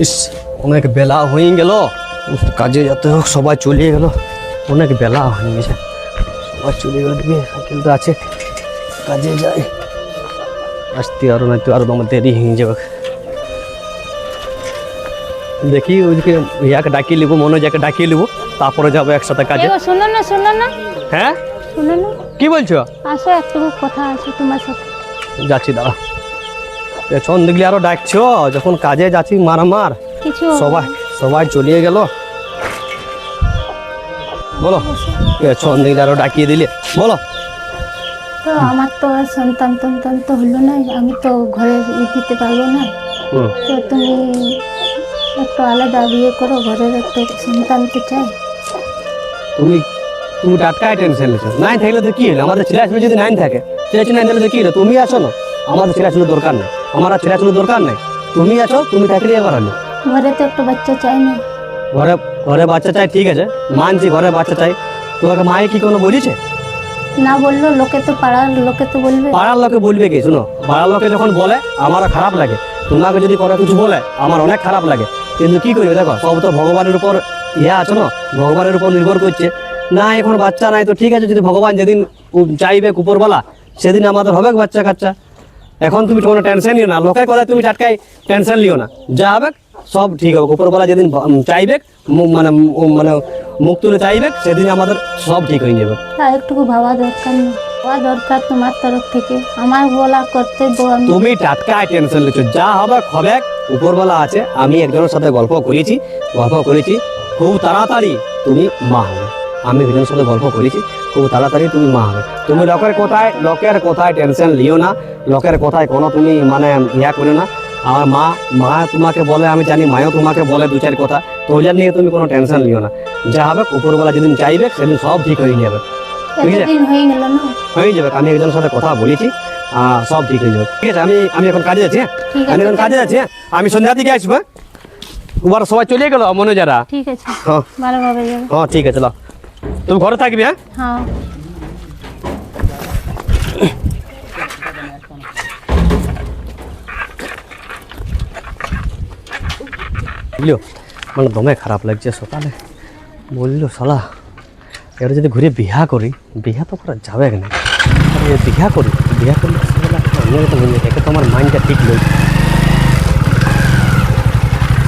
ইস, অনেক বেলা হয়ে গেল, কাজে যেতে হোক, সবাই চলে গেল, অনেক বেলা হয়ে গেছে, সবাই চলে গেল। দিকে সাইকেল তো আছে, কাজে যাই, আসতে আরো না তো আরো তোমার দেরি হয়ে যাবে। দেখি ওইদিকে ইয়াকে ডাকিয়ে নেবো, মনোজাকে ডাকিয়ে নেবো, তারপরে যাবো একসাথে কাজে। শোনো না হ্যাঁ, শোনো না, কি বলছো? আসো, একটু কথা আছে তোমার সাথে। যাচ্ছি, দাঁড়া। পেছন দেখলে আরো ডাকছো, যখন কাজে যাচ্ছি মারামার, কিছু সবাই চলিয়ে গেল। বলো, পেছন দেখলে আরো ডাকিয়ে দিলে, বলো। তো আমার তো আর সন্তান তো হলো না, আমি তো ঘরে দিতে পারবো না। তো তুমি একটু আলাদা বিয়ে করো, ঘরের একটু সন্তান তো চাই। তুমি তুমি টাটকাই টেনশন নিচ্ছ। নাইন থাকলে তো কি হলো, আমাদের ছেলে যদি নাইন থাকে, ছেলে নাইন থাকলে তো কি হলো, তুমি আছো না, আমাদের ছেলে দরকার নেই, আমার আর ছেলে দরকার নেই, তুমি আছো, তুমি থাকলে এবার হলো। ঘরে তো একটা বাচ্চা চাই না। ঘরে ঘরে বাচ্চা চাই, ঠিক আছে, মানছি ঘরে বাচ্চা চাই। তোমাকে মায়ে কি কোনো বলেছে? না বললো, লোকে তো পাড়ার লোকে তো বলবে। পাড়ার লোকে বলবে কি? শুনো, পাড়ার লোকে যখন বলে আমারও খারাপ লাগে, তোমাকে যদি কোনো কিছু বলে আমার অনেক খারাপ লাগে, কিন্তু কি করবে দেখো, সব তো ভগবানের উপর আছে না, ভগবানের উপর নির্ভর করছে। না এখন বাচ্চা নাই তো ঠিক আছে, যদি ভগবান যেদিন চাইবে উপরওয়ালা সেদিন আমাদের হবে বাচ্চা কাচ্চা। এখন তুমি কোনো টেনশন নিও না, লোকের কথা তুমি টাটকাই টেনশন নিও না, যা হবে সব ঠিক হবে। উপরওয়ালা যেদিন চাইবে, মানে মানে মুখ তুলে চাইবে, সেদিন আমাদের সব ঠিক হয়ে যাবে। আর একটু ভাবা দরকার না, ভাবা দরকার তোমার তরফ থেকে, আমার বলা কর্তব্য। তুমি টাটকাই টেনশন নিচ্ছ, যা হবে হবে, উপরওয়ালা আছে। আমি একজনের সাথে গল্প করেছি, খুব তাড়াতাড়ি তুমি মা হবে। আমি একজনের সাথে গল্প করেছি, খুব তাড়াতাড়ি তুমি মা হবে। তুমি লোকের কথায় টেনশন লিও না, লোকের কথায় কোনো তুমি মানে ইয়া করো না। আমার মা তোমাকে বলে, আমি জানি মায়ও তোমাকে বলে দু চার কথা, তো ওই নিয়ে তুমি কোনো টেনশন লিও না। যা হবে উপরওয়ালা যেদিন চাইবে সেদিন সব ঠিক হয়ে যাবে। এতদিন হয়ে গেল না, হয়ে যাবে। আমি একজনের সাথে কথা বলেছি, সব ঠিক হয়ে যাবে। ঠিক আছে, আমি এখন কাজে যাচ্ছি। আমি এখন কাজে যাচ্ছি, আমি সন্ধ্যার দিকে আসবো। ওবার সবাই চলে গেল মনে যারা। ঠিক আছে, হ্যাঁ ভালোভাবে যাবে। হ্যাঁ, ঠিক আছে, তুমি ঘরে থাকবি। হ্যাঁ, হ্যাঁ। বুঝলো, মানে দমে খারাপ লাগছে। সকালে বললো শালা এবার যদি ঘুরে বিহা করি, বিহা তো করা যাবে না, বিহা করলে একে তো আমার মাইন্ডটা ঠিক নেই।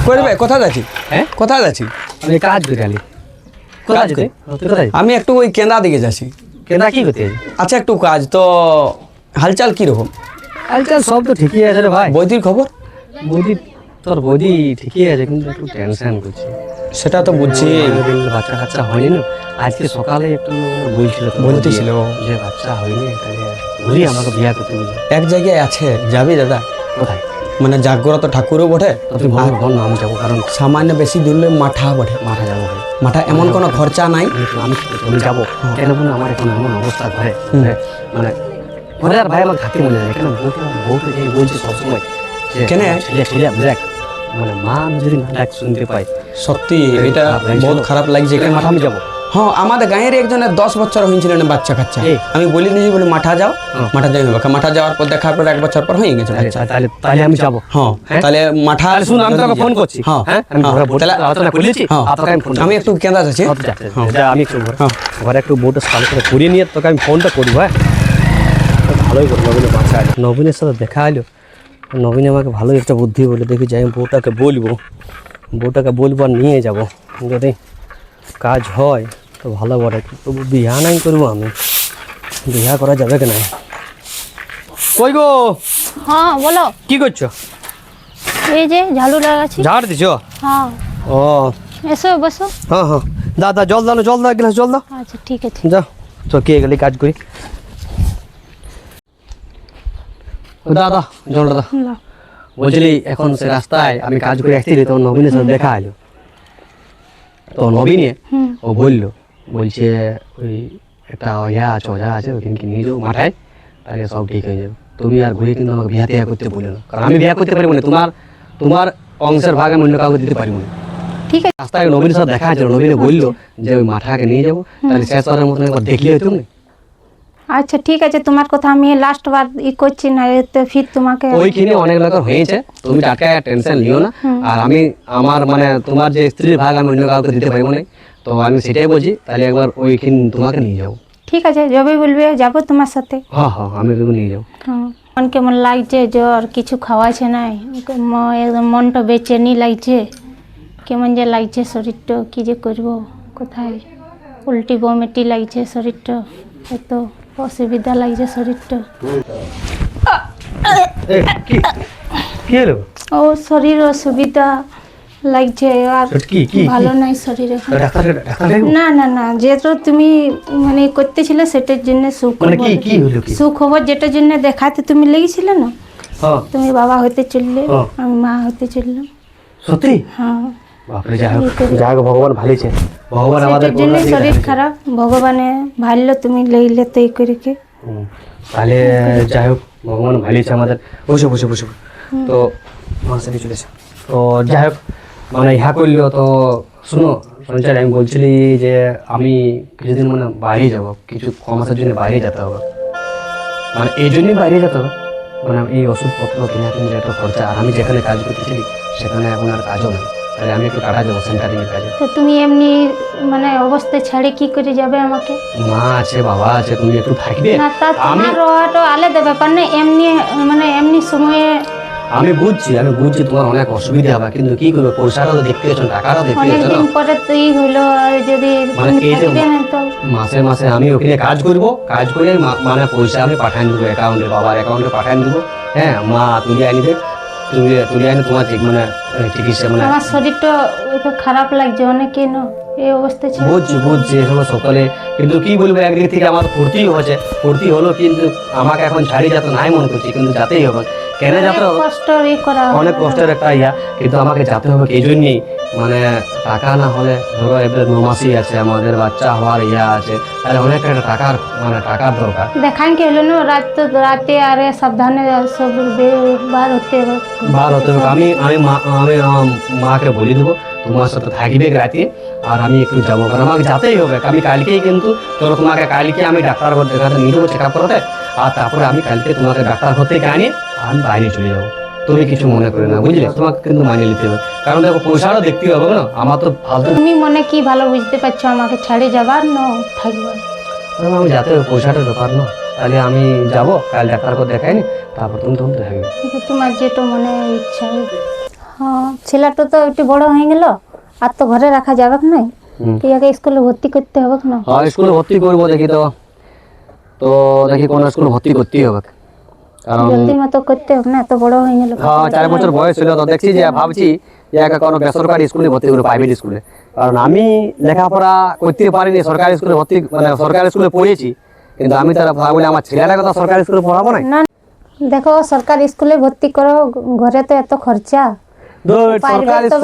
করবে কোথায় যাচ্ছি? হ্যাঁ, কোথায় যাচ্ছি? আমি কাজ করে আলি। কোথায় যেতে? আমি একটু ওই কেন্দ্রা দিকে যাচ্ছি। কেনা কি করতে? আচ্ছা, একটু কাজ তো। হালচাল কিরকম? হালচাল সব তো ঠিকই আছে রে ভাই। বৈদির খবর? তোর বৌদি ঠিকই আছে, কিন্তু একটু টেনশন করছে। সেটা তো বুঝছি। বাচ্চা কাচ্চা হয়নি না, আজকে সকালে একটু বলতেছিল যে বাচ্চা হয়নি, তাহলে ঘুরি আমাকে বিয়ে করতে বলছে। এক জায়গায় আছে, যাবি দাদা? কোথায়? মানে জাগ্রত ঠাকুরও বটে, তুই বল না, আমি যাবো। কারণ সামান্য বেশি দূরলে মাঠা বটে। মাঠা যাবো ভাই, মাঠা এমন কোনো খরচা নাই। আমি যাবো কেন বলে, আমার এখন এমন অবস্থা ঘরে, মানে ঘরে আর ভাই আমার থাকতে মনে যায় কেন, বউকে যে বলছি সবসময় যে কেন ছেলে দেখ, মানে মা যদি ডাক শুনতে পাই, সত্যি এটা বহুত খারাপ লাগছে। এখানে মাঠা আমি যাবো। হ্যাঁ, আমাদের গাঁয়ের একজনের 10 বছর হয়েছিল না বাচ্চা কাচ্চা। আমি বলি দিয়েছি, বলে মাঠা যাও, মাঠা যাই হবে। মাঠা যাওয়ার পর দেখার পর 1 বছর পর হয়ে গেছে বাচ্চা। তাহলে আমি যাবো। হ্যাঁ, তাহলে মাঠা শুন, আমি তোকে ফোন করছি। হ্যাঁ, আমি আলোচনা করেছি, তোকে আমি ফোন, আমি একটু কেন্দ্রা যাচ্ছি। আমি একটু ঘরে একটু বউটা ভালো করে করিয়ে নিয়ে তোকে আমি ফোনটা করবো। হ্যাঁ, ভালোই করবো। নবীনের বাচ্চা আছে, নবীনের সাথে দেখা হলো, নবীন আমাকে ভালোই একটা বুদ্ধি বলে, দেখি যাই বউটাকে বলবো আর নিয়ে যাবো। যদি কাজ হয় তো ভালো বটে, তবু বিহা নাই করবো। আমি বিহা করা যাবে কি না? কই গো? হ্যাঁ বলো, কি করছো? এই যে ঝাড়ু লাগাচ্ছি। ঝাড় দিছো? হ্যাঁ। ও, এসো বসো। হ্যাঁ হ্যাঁ, দাদা জল দাও, জল দাও, গ্লাস জল দাও। আচ্ছা ঠিক আছে। যাও তো, কে গেলি কাজ করি। দাদা জল দাদা। বলছিলি এখন সে রাস্তায় আমি কাজ করে আসছিলি, তখন নবীনের সাথে দেখা এলো। তো নবীনে ও বলছে ওই একটা অজা আছে, ওইখানকে নিয়ে যাও মাঠায়, তাহলে সব ঠিক হয়ে যাবে। তুমি আর ঘুরে কিন্তু আমাকে বিয়া টিয়া করতে বলে না, কারণ আমি বিয়া করতে পারবো না, তোমার অংশের ভাগ আমি অন্য কাউকে দিতে পারবো না। ঠিক আছে। রাস্তায় নবীনের সাথে দেখা হয়েছিল, নবীনে বললো যে ওই মাঠাকে নিয়ে যাবো, তাহলে শেষ হওয়ার মতন একবার দেখলে হতো না। আচ্ছা ঠিক আছে, তোমার কথা আমি লাস্ট বার করছি না, তো ফির তোমাকে ওইখানে অনেক লোকের হয়েছে, তুমি টাটকা টেনশন নিও না। আর আমি আমার মানে তোমার যে স্ত্রীর ভাগ আমি অন্য কাউকে দিতে পারবো না, তো আমি সেটাই বলছি, তাহলে একবার ওইখানে তোমাকে নিয়ে যাবো। ঠিক আছে, যবে বলবে যাবো তোমার সাথে। হ্যাঁ হ্যাঁ, আমি তোকে নিয়ে যাবো। হ্যাঁ, মন কেমন লাগছে, জ্বর কিছু খাওয়াছে নাই, একদম মনটা বেচেনি লাগছে, কেমন যে লাগছে শরীরটা, কি যে করবো, কোথায় উল্টি বমিটি লাগছে শরীরটা, এত অসুবিধা লাগছে শরীরটা। কি হলো? ও শরীর অসুবিধা লাগছে, আর ভালো নাই শরীরে। না না না, যেটা তুমি মানে করতেছিলে সেটার জন্য সুখবর যেটার জন্য দেখাতে তুমি লেগেছিলে না, তুমি বাবা হতে চললে, আমি মা হতে চললাম। সত্যি? হ্যাঁ, বাপরে, যাই হোক ভগবান ভালোইছে, ভগবান আমাদের জন্য শরীর খারাপ, ভগবানে ভালো তুমি লেইলে তো এই করে কে। তাহলে যাই হোক ভগবান ভালোইছে আমাদের। বসে বসে বসে তো মাসে চলে এসে, তো যাই হোক মানে ইহা করলো। তো শুনো সঞ্চার, আমি বলছিলি যে আমি কিছুদিন মানে বাইরে যাব, কিছু কমাসের জন্য বাইরে যেতে হবে, মানে এই জন্যই বাইরে যেতে হবে, মানে এই ওষুধপত্র কিনাকিনি একটা খরচা, আর আমি যেখানে কাজ করতেছিলি সেখানে এখন আর কাজও নেই, তাহলে আমি একটু টাটা যাবো সেন্টারিংয়ের কাজে। তো তুমি এমনি মানে অবস্থা ছেড়ে কি করে যাবে আমাকে? মা আছে, বাবা আছে, তুমি একটু থাকবে। না, তা তোমার রোয়াটা আলাদা ব্যাপার না, এমনি মানে এমনি সময়ে আমি বুঝছি তোমার অনেক অসুবিধা হবে, কিন্তু কি করবে, পয়সাটাও তো দেখতে হচ্ছে, টাকাটাও দেখতে হচ্ছে অনেকদিন না। পরে তুই হলো, আর যদি মানে তুমি এই যে থাকবে না তো মাসে মাসে আমি ওখানে কাজ করব, কাজ করে মানে পয়সা আমি পাঠান দেবো অ্যাকাউন্টে, বাবার অ্যাকাউন্টে পাঠান দেবো। হ্যাঁ, মা তুলে আনিবে, তুলে আনি তোমার ঠিক মানে চিকিৎসা মানে। আমার শরীরটা একটু খারাপ লাগছে অনেকে না, এই অবস্থা ছিল। বুঝছি এসব সকালে, কিন্তু কি বলবো, একদিক থেকে আমার ফুর্তি হলো, কিন্তু আমাকে এখন ছাড়ি যেতে নাই মনে করছি, কিন্তু যেতেই হবে। কেন যেতে হবে? অনেক কষ্টের একটা ইয়া, কিন্তু আমাকে যেতে হবে এই জন্যই, মানে টাকা না হলে ধরো এবার 9 মাসই আছে, আমাদের বাচ্চা হওয়ার ইয়া আছে, তাহলে অনেক একটা টাকার দরকার। দেখান কি হলো না, রাতে আরে সাবধানে সব বার হতে হবে। আমি মাকে বলে দেবো তোমার সাথে থাকবে রাতে, আর আমি একটু যাবো, কারণ আমাকে যেতেই হবে। আমি কালকেই কিন্তু চলো তোমাকে কালকে আমি ডাক্তার ঘর দেখাতে নিয়ে যাবো চেক আপ করাতে, আর তারপরে আমি কালকে তোমাকে ডাক্তার ঘর থেকে আনি আমি বাইরে চলে যাবো। তুমি কিছু মনে করে না, বুঝলে? তোমাকে কিন্তু মানিয়ে নিতে হবে, কারণ দেখো পয়সাটা দেখতে হবে না, আমার তো ফালতু। তুমি মনে কি ভালো বুঝতে পারছো আমাকে ছাড়ে যাবার না থাকবার? আমি যাতে হবে, পয়সাটার ব্যাপার না, তাহলে আমি যাবো কাল ডাক্তার ঘর দেখাইনি, তারপর তুমি থাকবে। কিন্তু তোমার যেটা মনে ইচ্ছা। হ্যাঁ, ছেলেটা তো একটু বড় হয়ে গেল, আর তো ঘরে রাখা যাবে না, ইয়াকে স্কুলে ভর্তি করতে হবে না? হ্যাঁ, স্কুলে ভর্তি করবো, দেখি কোন স্কুলে ভর্তি করতেই হবে, কারণ জলদি মতো করতে হবে না, এত বড় হয়ে গেল। হ্যাঁ, 4 বছর বয়স ছিল, তো দেখছি যে ভাবছি যে একা কোনো বেসরকারি স্কুলে ভর্তি করবো, প্রাইভেট স্কুলে, কারণ আমি লেখাপড়া করতে পারিনি, সরকারি স্কুলে ভর্তি মানে সরকারি স্কুলে পড়েছি, কিন্তু আমি তারা বলে আমার ছেলেটাকে তো সরকারি স্কুলে পড়াবো না। না দেখো, সরকারি স্কুলে ভর্তি করো, ঘরে তো এত খরচা।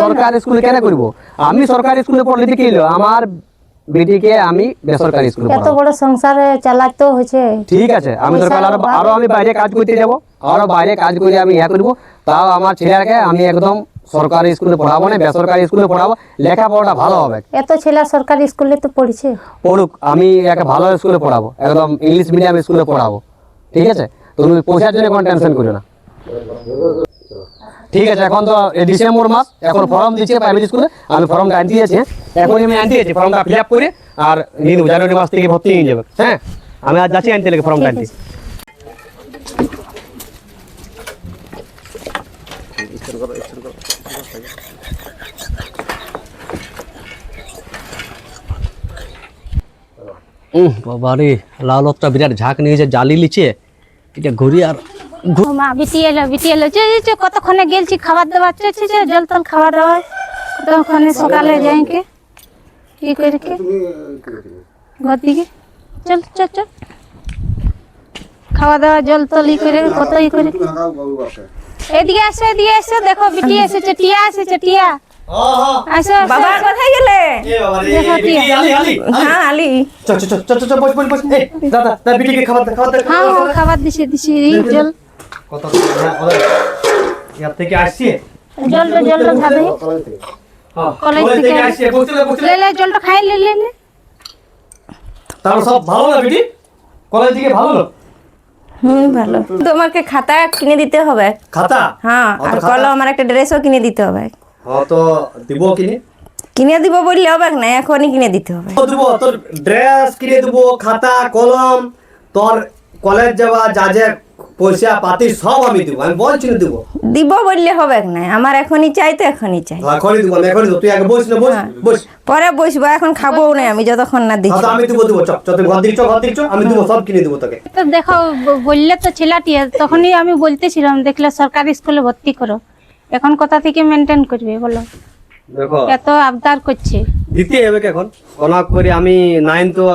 সরকারি স্কুলে কেন করবো? আমি সরকারি স্কুলে পড়লে কি হলো, আমার বেটিকে আমি বেসরকারি স্কুলে এত বড় সংসার চালাতে হয়েছে। ঠিক আছে, আমি দরকার আরো আমি বাইরে কাজ করতে যাবো, আরো বাইরে কাজ করে আমি ইয়া করবো, তাও আমার ছেলেকে আমি একদম সরকারি স্কুলে পড়াবো না, বেসরকারি স্কুলে পড়াবো, লেখাপড়াটা ভালো হবে। এত ছেলে সরকারি স্কুলে তো পড়ছে, পড়ুক, আমি একে ভালো স্কুলে পড়াবো, একদম ইংলিশ মিডিয়াম স্কুলে পড়াবো, ঠিক আছে? তুমি পয়সার জন্য কোনো টেনশন করো না, ঠিক আছে? এখন তো ডিসেম্বর মাস, এখন ফর্ম দিচ্ছে প্রাইভেট স্কুলে, আমি ফর্মটা আনতে যাচ্ছি। এখন আমি আনতে যাচ্ছি, ফর্মটা ফিল আপ করে, আর জানুয়ারি মাস থেকে ভর্তি নিয়ে যাবে। হ্যাঁ, আমি আজ যাচ্ছি আনতে লেগে ফর্মটা আনতে। বাবা রে, লালতটা বিরাট ঝাঁক নিয়েছে, জালি লিচে, এটা ঘুরি আর মা বিটি এলো কতক্ষণে গেলছি খাবার দাবার, জল তল খাবার দাবার কতক্ষণে সকালে যাইকে কি করে ঘর দিকে চল চল চল খাওয়া দাওয়া জল তল ই করে কত ই করে। এদিকে আসো দেখো বিটি এসেছে, টিয়া এসেছে, টিয়া আসো। বাবা কোথায় গেলে? দেখো টিয়া। হ্যাঁ আলি, হ্যাঁ খাবার দিছি জল জলটা ধাবে কলেজ থেকে জলটা খাই লে তার সব ভালো না বিটি? কলেজ থেকে ভালো লোক? ভালো। তোমাকে খাতা কিনে দিতে হবে। খাতা? হ্যাঁ, অত আর খাতা? কলম, আমার একটা ড্রেসও কিনে দিতে হবে। হ্যাঁ তো দিব কিনে? কিনে দিব বললে হবে না, এখনই কিনে দিতে হবে। দিব তোর ড্রেস কিনে দেবো, খাতা কলম, তোর কলেজ যাওয়া যা যা পয়সা পাতি সব আমি দেবো, আমি বলছি না দেবো। দিব বললে হবে না, আমার এখনই চাই তো এখনই চাই। এখনই দেবো, আমি এখনই দেবো, তুই আগে বস না, বস বস। পরে বসবো, এখন খাবো না আমি যতক্ষণ না হ্যাঁ দিচ্ছি। তো আমি দেবো দেবো, চ চ তুই ঘর দিচ্ছ আমি দেবো, সব কিনে দেবো তোকে। তো দেখো বললে তো ছেলেটি তখনই আমি বলতেছিলাম দেখলে সরকারি স্কুলে ভর্তি করো, এখন কোথা থেকে মেনটেন করবে বলো? দেখো এত আবদার করছে। দিতে হবে কি এখন কোন করে আমি 9 তো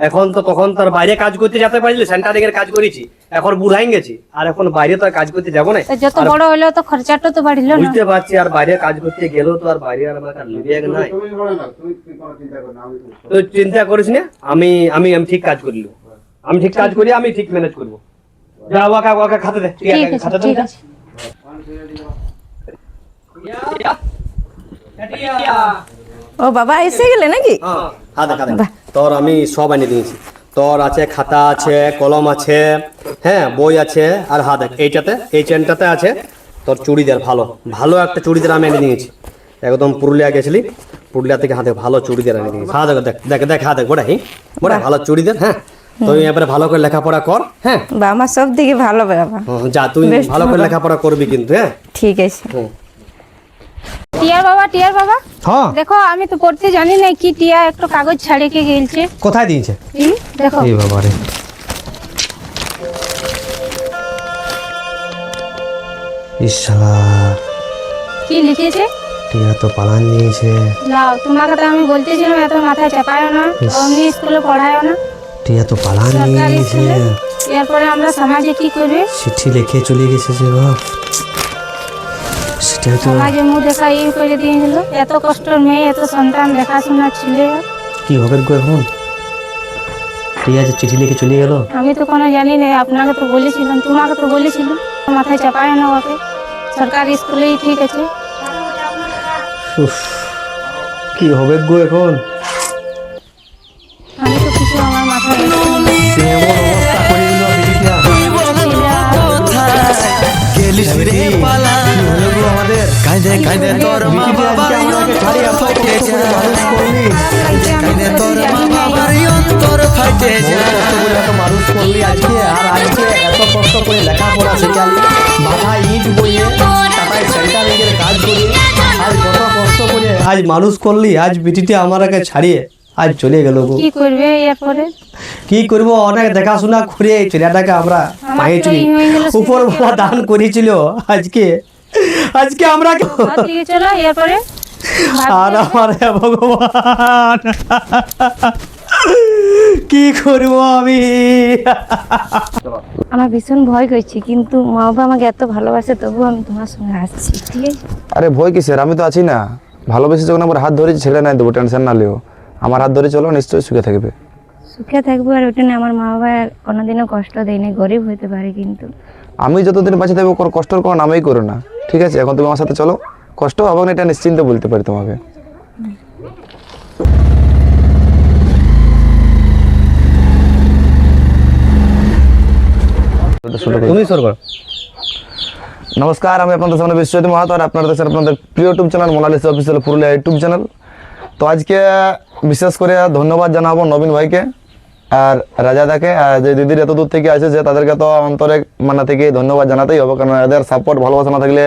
এখন তো তখন তোর বাইরে কাজ করতে যেতে পারলি, সেন্টারিং এর কাজ করেছি, এখন বুড়াই গেছি আর এখন বাইরে তো আর কাজ করতে যাবো না। তো যত বড় হলো তো খরচাটা তো বাড়লো না। বুঝতে পারছি, আর বাইরে কাজ করতে গেলেও তো আর বাইরে আর আমার লিবিয়া নাই। তো চিন্তা করিস না, আমি আমি আমি ঠিক কাজ করি, আমি ঠিক কাজ করি, আমি ঠিক ম্যানেজ করবো। যা ওয়াকা ওয়াকা খাতে দে, ঠিক আছে খাতে ঠিক দে। আছে। ও বাবা এসে গেলে নাকি? হাতে খাতে তোর আমি সব এনে দিয়েছি, তোর আছে খাতা আছে, কলম আছে, হ্যাঁ বই আছে, আর হাত এইটাতে এই চেনটাতে আছে তোর চুড়িদার, ভালো ভালো একটা চুড়িদার আমি এনে দিয়েছি। একদম পুরুলিয়া গেছিলি, পুরুলিয়া থেকে হাতে ভালো চুড়িদার এনে দিয়েছি। হাত দেখ দেখ দেখ হাত দেখ বড়া, বড়া ভালো চুড়িদার। হ্যাঁ তুই এবারে ভালো করে লেখাপড়া কর। হ্যাঁ বা আমার সব দিকে ভালো বাবা। যা তুই ভালো করে লেখাপড়া করবি কিন্তু। হ্যাঁ ঠিক আছে। টিয়ার বাবা হ্যাঁ দেখো আমি তো পড়তে জানি না, কি টিয়া একটু কাগজ ছাড়িয়ে কে গেলছে। কোথায় দিয়েছে? দেখো এই বাবা রে, ইশালা কি লিখেছে। টিয়া তো পালান নিয়েছে। লাও তোমাকে তো আমি বলতেছিলাম এত মাথায় চাপায়ও না, অমনি স্কুলে পড়ায়ও না, টিয়া তো পালান সরকারি নিয়েছে। স্কুলে। এরপরে আমরা সমাজে কি করবে? চিঠি লিখে চলে গেছে যে বাপ, সেটাই তো সমাজে মুখ দেখা এই করে দিয়ে গেল। এত কষ্টের মেয়ে, এত সন্তান দেখাশোনা ছেলে, কি হবে গো এখন? টিয়া যে চিঠি লিখে চলে গেল। আমি তো কোনো জানি না। আপনাকে তো বলেছিলাম, তোমাকে তো বলেছিলাম মাথায় চাপায় না ওকে, সরকারি স্কুলেই ঠিক আছে। উফ, কি হবে গো এখন? আমি তো কিছু আমার মাথায় এমন অবস্থা করে দিল দিদিটা। গেলিস রে পালা আমাদের কাঁদে কাঁদে তোর মা বাবার অন্তর ফাটে যায়, কাঁদে তোর মা বাবার অন্তর ফাটে যায়। মানুষ করলি আজকে, আর আজকে এত কষ্ট করে লেখাপড়া শিখালি, মাথায় ইট বইয়ে টাটায় সেন্টারিংয়ের কাজ করে, আজ কত কষ্ট করে আজ মানুষ করলি, আজ বিটিতে আমার আগে ছাড়িয়ে আজ চলে গেল গো। কি করবে এরপরে? কি করবো, অনেক দেখাশোনা করে এই ছেলেটাকে আমরা পাইয়েছি, উপরওয়ালা দান করেছিল। আজকে আজকে আমরা আর দিকে চলো এরপরে। আর আমার হে ভগবান, কি করবো আমি? আমার ভীষণ ভয় করছে, কিন্তু মা বাবা আমাকে এত ভালোবাসে, তবু আমি তোমার সঙ্গে আসছি, ঠিক আছে? আরে ভয় কিসের, আমি তো আছি না। ভালোবেসে যখন আমার হাত ধরেছি ছেড়ে নাই দেবো, টেনশন না লিও। আমার হাত ধরে চলো, নিশ্চয়ই সুখে থাকবে। সুখে থাকবো, আর ওটা না আমার মা বাবা কোনোদিনও কষ্ট দেয় না, গরিব হতে পারে কিন্তু আমি যতদিন বাঁচে থাকবো কষ্টের কোনো নামই করো না, ঠিক আছে? এখন তুমি আমার সাথে চলো, কষ্ট হবে না এটা নিশ্চিন্তে বলতে পারি তোমাকে। তুমি শুরু করো। নমস্কার, আমি আপনাদের সামনে বিশ্বজিৎ মাহাতো, আর আপনারা দেখছেন আপনাদের প্রিয় YouTube channel Monalisa official Purulia YouTube channel. তো আজকে বিশেষ করে ধন্যবাদ জানাবো নবীন ভাইকে আর রাজাদাকে, আর যে দিদির এত দূর থেকে আসে, যে তাদেরকে তো অন্তরে মানে থেকে ধন্যবাদ জানাতেই হবে, কারণ এদের সাপোর্ট ভালোবাসা না থাকলে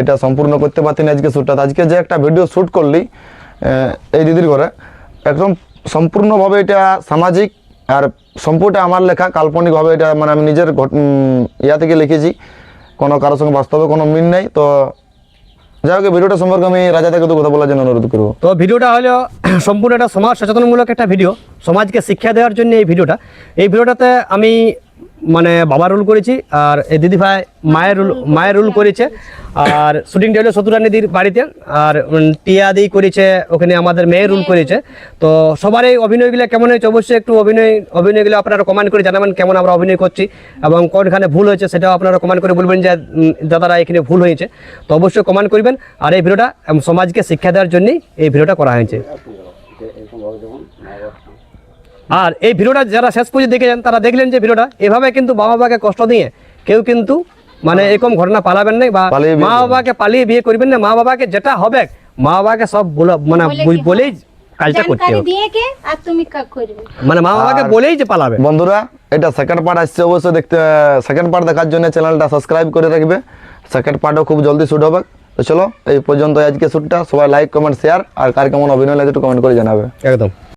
এটা সম্পূর্ণ করতে পারতেন আজকে শ্যুটটা। আজকে যে একটা ভিডিও শ্যুট করলি এই দিদির ঘরে, একদম সম্পূর্ণভাবে এটা সামাজিক, আর সম্পূর্ণ আমার লেখা, কাল্পনিকভাবে এটা মানে আমি নিজের ইয়া থেকে লিখেছি, কোনো কারোর সঙ্গে বাস্তবে কোনো মিল নেই। তো যাই হোক, ভিডিওটা সম্পর্কে আমি রাজা থেকে তো কথা বলার জন্য অনুরোধ করবো। তো ভিডিওটা হলো সম্পূর্ণ একটা সমাজ সচেতনমূলক একটা ভিডিও, সমাজকে শিক্ষা দেওয়ার জন্য এই ভিডিওটা। এই ভিডিওটাতে আমি মানে বাবা রোল করেছি, আর এই দিদিভাই মায়ের রোল করেছে, আর শুটিংটা হলো সতুরানিদির বাড়িতে, আর টিয়া দি করেছে ওখানে, আমাদের মেয়ের রোল করেছে। তো সবার এই অভিনয়গুলো কেমন হয়েছে অবশ্যই একটু অভিনয়গুলো আপনারা কমেন্ট করে জানাবেন কেমন আমরা অভিনয় করছি, এবং কোনখানে ভুল হয়েছে সেটাও আপনারা কমেন্ট করে বলবেন যে দাদারা এখানে ভুল হয়েছে। তো অবশ্যই কমেন্ট করবেন। আর এই ভিডিওটা সমাজকে শিক্ষা দেওয়ার জন্যই এই ভিডিওটা করা হয়েছে। আর এই ভিডিওটা যারা শেষ পর্যন্ত দেখেছেন তারা দেখলেন যে ভিডিওটা এভাবে কিন্তু মা বাবাকে কষ্ট দিয়ে কেউ কিন্তু মানে এরকম ঘটনা পালাবেন না বা পালিয়ে বিয়ে মা বাবাকে পালিয়ে বিয়ে করবেন না। মা বাবাকে যেটা হবে মা বাবাকে সব মানে বলেই কাজটা করতে জানকারি হবে, দিয়ে কে আর তুমি কাজ করবে। মানে মা বাবাকে বলেই যে পালাবে। বন্ধুরা এটা সেকেন্ড পার্ট আসছে, অবশ্যই দেখতে সেকেন্ড পার্ট দেখার জন্য চ্যানেলটা সাবস্ক্রাইব করে রাখবে। সেকেন্ড পার্টও খুব জলদি শুট হবে। তো চলো এই পর্যন্ত আজকে শ্যুটটা, সবাই লাইক কমেন্ট শেয়ার আর কার কেমন অভিনয় লাগে একটু কমেন্ট করে জানাবে। একদম।